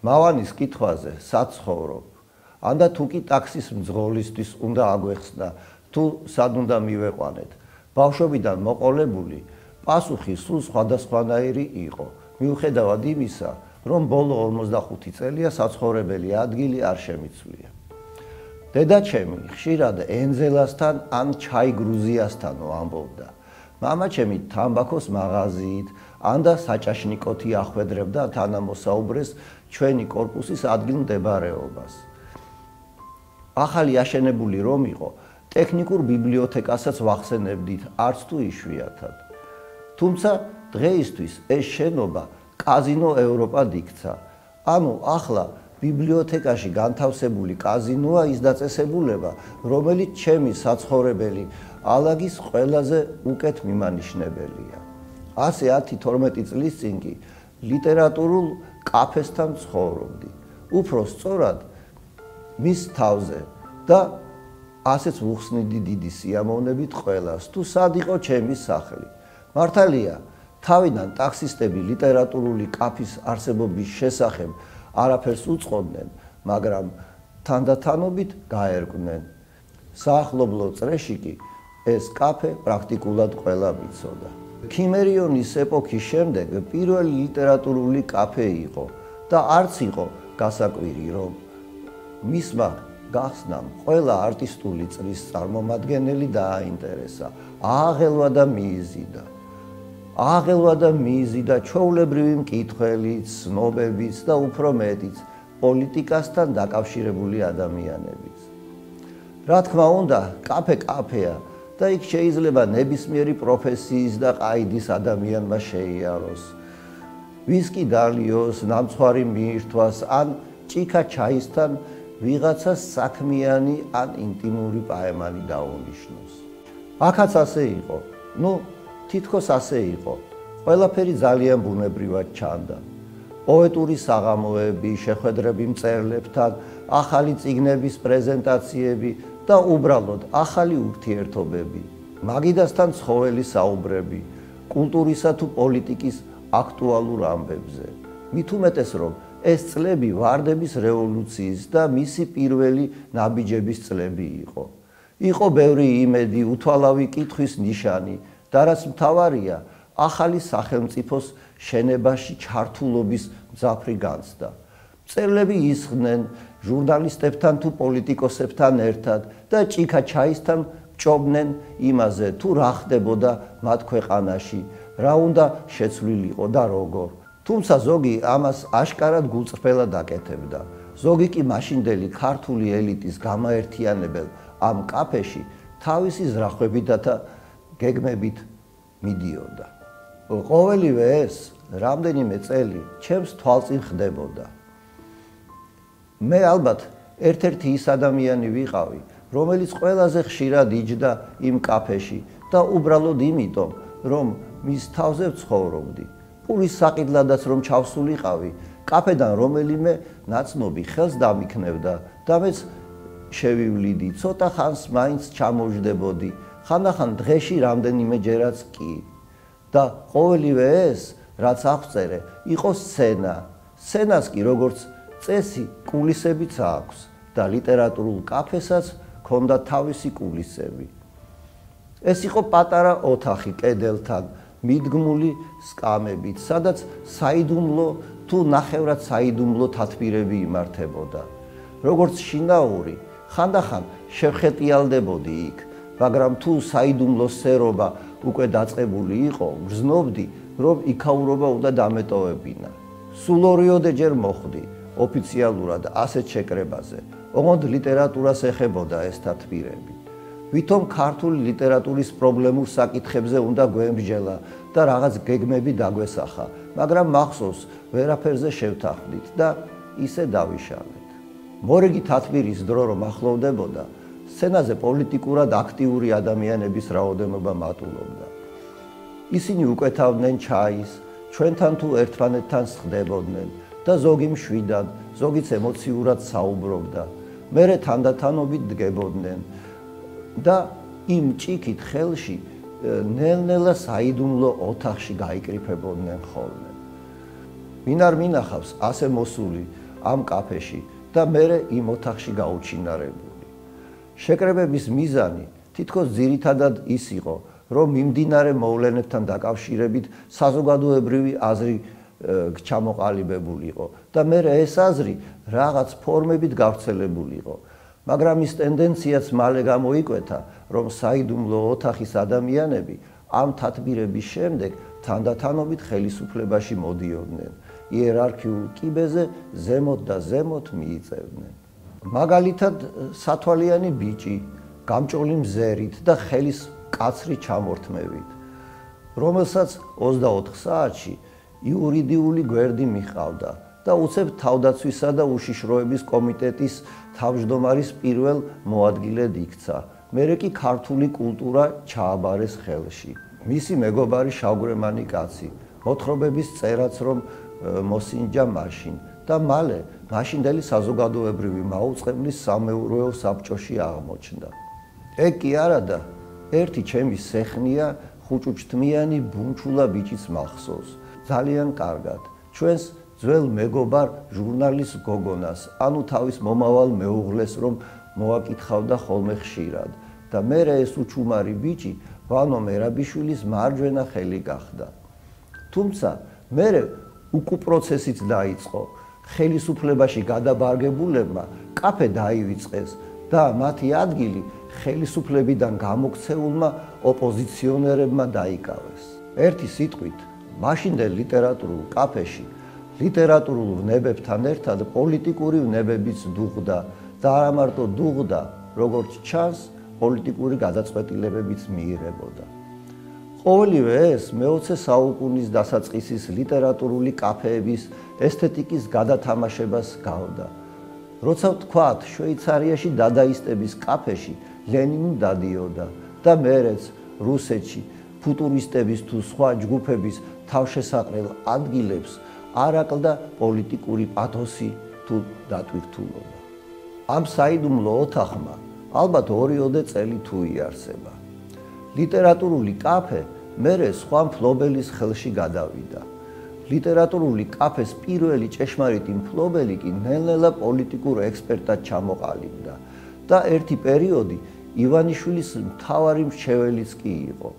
მავანის კითხვაზე საცხოვრობ, ანდა თუ კი ტაქსის მძღოლისთვის უნდა აგვეხსნა, თუ სად უნდა მივეყვანეთ. ბავშვობიდან მოყოლებული პასუხი სულ სხვადასხვანაირი იყო, მიუხედავად იმისა, რომ ბოლო 45 წელია საცხოვრებელი ადგილი არ შემიცვლია. დედაჩემი ხშირად ენზელასთან ან ჩაიგრუზიასთანო ამბობდა. მამაჩემი თამბაქოს მაღაზიით, ანდა საჭაშნიკოთი ახვედრებდა თანამოსაუბრეს ჩვენი კორპუსის ადგილმდებარეობას. ახალი აშენებული რომ იყო, ტექნიკურ ბიბლიოთეკასაც ვახსენებდით, არც თუ იშვიათად. თუმცა დღეისთვის ეს შენობა კაზინო ევროპად იქცა. ანუ ახლა ბიბლიოთეკაში განთავსებული კაზინოა ის დაწესებულება, რომელიც ჩემი საცხოვრებელი ალაგის ყველაზე უკეთ მიმანიშნებელია. 110-12 წლის წინ კი ლიტერატურულ კაფესთან ცხოვრობდი. უფრო სწორად მის თავზე და ასეც ვუხსნიდი დიდი სიამოვნებით ყველას, თუ სად იყო ჩემი სახლი. მართალია, თავიდან ტაქსისტები ლიტერატურული კაფის არსებობის შესახებ არაფერს უწყობდნენ, მაგრამ თანდათანობით გაერკვნენ. საახლობლო წრეში კი ეს კაფე პრაქტიკულად ყველა ვიცოდა. ქიმერიონის ეპოქის შემდეგ პირველი ლიტერატურული კაფე იყო და არც იყო გასაკვირი, რომ მისმა გახსნამ ყველა არტისტული წრის წარმომადგენელი დააინტერესა, ააღელვა და მიიზიდა ჩვეულებრივი მკითხველიც, ცნობებიც და უფრო მეტიც პოლიტიკასთან დაკავშირებული ადამიანებიც. რა თქმა უნდა, კაფე კაფეა და იქ შეიძლება ნებისმიერი პროფესიის და ყაიდის ადამიანმა შეიაროს. ვისკი დალიოს, ნამცხვარი მიირთვას ან ჭიქა ჩაისთან ვიღაცას საქმიანი ან ინტიმური პაემანი დაუნიშნოს. აქაც ასე იყო, თითქოს ასე იყო. ყველაფერი ძალიან ბუნებრივად ჩანდა. პოეტური საღამოები, შეხვედრები მწერლებთან, ახალი წიგნების პრეზენტაციები და უბრალოდ ახალი ურთიერთობები, მაგიდასთან ცხოველი საუბრები, კულტურისა თუ პოლიტიკის აქტუალურ ამბებზე. მით უმეტეს, რომ ეს წლები ვარდების რევოლუციის და მისი პირველი ნაბიჯების წლები იყო. იყო ბევრი იმედი, უთვალავი კითხვის ნიშანი და რაც მთავარია, ახალი სახელმწიფოს შენებაში ჩართულობის მძაფრი განცდა. მწერლები ისხდნენ ჟურნალისტებთან თუ პოლიტიკოსებთან ერთად და ჭიქა ჩაისთან ჭობდნენ იმაზე, თუ რა ხდებოდა მათ ქვეყანაში, რა უნდა შეცვლილიყო და როგორ. თუმცა ზოგი ამას აშკარად გულწრფელად აკეთებდა. ზოგი კი მაშინდელი ქართული ელიტის გამაერთიანებელ ამ კაფეში თავისი ზრახვებითა და გეგმებით მიდიოდა. ყოველივე ეს რამდენიმე წელი ჩემს თვალწინ ხდებოდა. მე ალბათ ერთ-ერთი ის ადამიანი ვიყავი, რომელიც ყველაზე ხშირად იჯდა იმ კაფეში და უბრალოდ იმიტომ, რომ მის თავზე ვცხოვრობდი. პურის საყიდლადაც რომ ჩავსულიყავი, კაფედან რომელიმე ნაცნობი ხელს დამიქნევდა და მეც შევივლიდი, ცოტა ხანს მაინც ჩამოვждებოდი, ხანდახან დღეში რამდენიმეჯერაც კი. და ყოველივე ეს, რაც აღწერე, იყო სცენა. სცენას კი როგორც წესი კულისებიც აქვს და ლიტერატურულ კაფესაც ჰქონდა თავისი კულისები. ეს იყო პატარა ოთახი კედელთან, მიდგმული სკამებით, სადაც საიდუმლო თუ ნახევრად საიდუმლო თათბირები იმართებოდა. როგორც შინაური, ხანდახან შევხეტიალდებოდი იქ, მაგრამ თუ საიდუმლო სერობა უკვე დაწყებული იყო, გრძნობდი, რომ იქაურობა უნდა დამეტოვებინა. სულ 2-ჯერ მოხვდი ოფიციალურად ასეთ შეკრებაზე, ოღონდ ლიტერატურას ეხებოდა ეს თათბირები. ვითომ ქართული ლიტერატურის პრობლემურ საკითხებზე უნდა გვემსჯელა და რაღაც გეგმები დაგვესახა, მაგრამ მახსოვს ვერაფერზე შევთანხმდით და ისე დავიშალეთ. მორიგი თათბირის დრო რომ ახლოვდებოდა, სცენაზე პოლიტიკურად აქტიური ადამიანების რაოდენობა მატულობდა. ისინი უკვეთავდნენ ჩაის, ჩვენთან თუ ერთმანეთთან სხდებოდნენ და ზოგი მშვიდად, ზოგიც ემოციურად საუბრობდა. მერე თანდათანობით დგებოდნენ და იმ ჭიქით ხელში ნელ-ნელა საიდუმლო ოთახში გაიკრიფებოდნენ ხოლმე. ვინ არ მინახავს ასე მოსული, ამ კაფეში და მერე იმ ოთახში გაუჩინარებული. შეკრებების მიზანი თითქოს ძირითადად ის იყო, რომ მიმდინარე მოვლენებთან დაკავშირებით საზოგადოებრივი აზრი ჩამოყალიბებულიყო და მერე ეს აზრი რაღაც ფორმებით გავრცელებულიყო. მაგრამ ის ტენდენციაც მალე გამოიკვეთა, რომ საიდუმლო ოთახის ადამიანები ამ თათბირების შემდეგ თანდათანობით ხელისუფლებაში მოდიოდნენ, იერარქიულ კიბეზე ზემოთ და ზემოთ მიიწევდნენ. მაგალითად, სათვალიანი ბიჭი, გამჭოლი მზერით და ხელის კაცრი ჩამორთმევით, რომელსაც 24 საათში იურიდიული გვერდი მიჰყავდა და უცებ თავდაცვისა და უშიშროების კომიტეტის თავმჯდომარის პირველ მოადგილედ იქცა. მერე კი ქართული კულტურა ჩააბარეს ხელში. მისი მეგობარი შავგვრემანი კაცი, მოთხრობების წერაც რომ მოსინჯა მაშინ და მალე მაშინდელი საზოგადოებრივი მაუწყებლის სამეურვეო საბჭოში აღმოჩნდა. ეგ კი არადა, ერთი ჩემი სეხნია ხუჭუჭთმიანი ბუნჩულა ბიჭის მახსოვს. ძალიან კარგად, ჩვენს ძველ მეგობარ ჟურნალის გოგონას, ანუ თავის მომავალ მეუღლეს რომ მოაკითხავდა ხოლმე ხშირად და მერე ეს უჩუმარი ბიჭი ვანო მერაბიშვილის მარჯვენა ხელი გახდა. თუმცა მერე უკუ პროცესიც დაიწყო. ხელისუფლებაში გადაბარგებულებმა კაფე დაივიწყეს და მათი ადგილი ხელისუფლებიდან გამოქცეულმა ოპოზიციონერებმა დაიკავეს. ერთი სიტყვით, მაშინდელ ლიტერატურულ კაფეში ლიტერატურულ ვნებებთან ერთად პოლიტიკური ვნებებიც დუღდა და არა მარტო დუღდა, როგორც ჩანს, პოლიტიკური გადაწყვეტილებებიც მიიღებოდა. ყოველივე ეს მე-20 საუკუნის დასაწყისის ლიტერატურული კაფეების ესთეტიკის გადათამაშებას გავდა. როცა ვთქვათ, შვეიცარიაში დადაისტების კაფეში ლენინი დადიოდა და მერეც რუსეთში ფუტურისტების თუ სხვა ჯგუფების თავშესაყრელ ადგილებს არ აკლდა პოლიტიკური პათოსი თუ დატვირთულობა. ამ საიდუმლო ოთახმა ალბათ 2-3 წელი თუ იარსება. ლიტერატურული კაფე მერე სხვა მფლობელის ხელში გადავიდა. ლიტერატურული კაფეს პირველი ჭეშმარიტი მფლობელი კი ნელ-ნელა პოლიტიკურ ექსპერტად ჩამოყალიბდა და ერთი პერიოდი ივანიშვილის მთავარი მრჩეველიც კი იყო.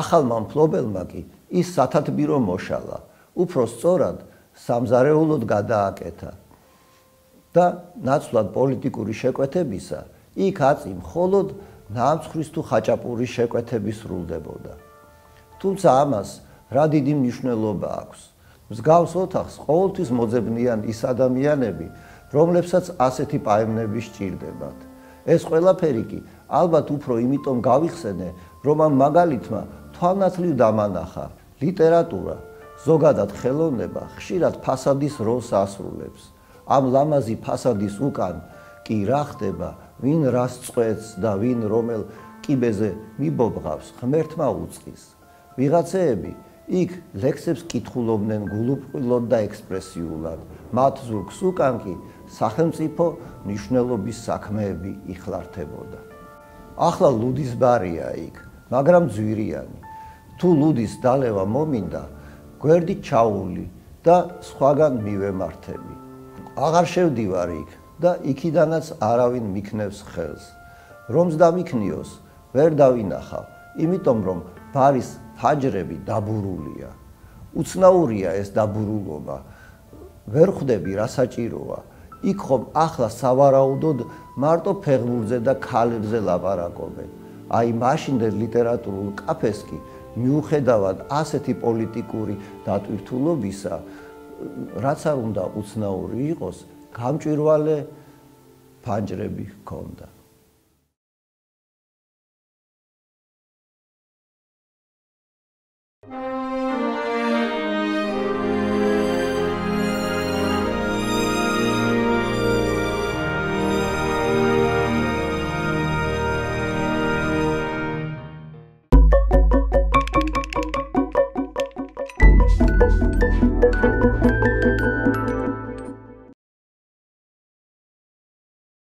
ახალმა მფლობელმა კი ის სათათბირო მოშალა, უფრო სწორად სამზარეულოდ გადააკეთა და ნაცვლად პოლიტიკური შეკვეთებისა იქ აწი მხოლოდ ნამცხვრის თუ ხაჭაპურის შეკვეთები სრულდებოდა. თუმცა ამას რა დიდი მნიშვნელობა აქვს. მსგავს ოთახს ყოველთვის მოძებნიან ის ადამიანები, რომლებსაც ასეთი პაემნები სჭირდებათ. ეს ყველაფერი კი ალბათ უფრო იმიტომ გავიხსენე, რომ ამ მაგალითმა თვალნათლივ დამანახა ლიტერატურა, ზოგადად ხელოვნება ხშირად ფასადის როლს ასრულებს. ამ ლამაზი ფასადის უკან კი რა ხდება, ვინ რას წყვეტს და ვინ რომელ კიბეზე მიბობღავს, ღმერთმა უწყის. ვიღაცეები იქ ლექსებს კითხულობდნენ გულუბრყვილოდ და ექსპრესიულად, მათ ზურგს უკან კი სახელმწიფო მნიშვნელობის საქმეები იხლართებოდა. ახლა ლუდის ბარია იქ, მაგრამ ძვირიანი. თუ ლუდის დალევა მომინდა, გვერდით ჩაული და სხვაგან მივემართები. აღარ შევდივარ იქ და იქიდანაც არავინ მიქნევს ხელს. რომს დამიქნიოს, ვერ დავინახავ, იმიტომ რომ ბარის ფაჯრები დაბურულია. უცნაურია ეს დაბურულობა. ვერ ხვდები რა საჭიროა. იქ ხომ ახლა სავარაუდოდ მარტო ფეხბურთზე და ქალებზე ლაპარაკობენ. აი მაშინდელ ლიტერატურულ კაფეს კი მიუხედავად ასეთი პოლიტიკური დატვირთულობისა, რაც არ უნდა უცნაური იყოს, გამჭვირვალე ფანჯრები ჰქონდა. Thank you.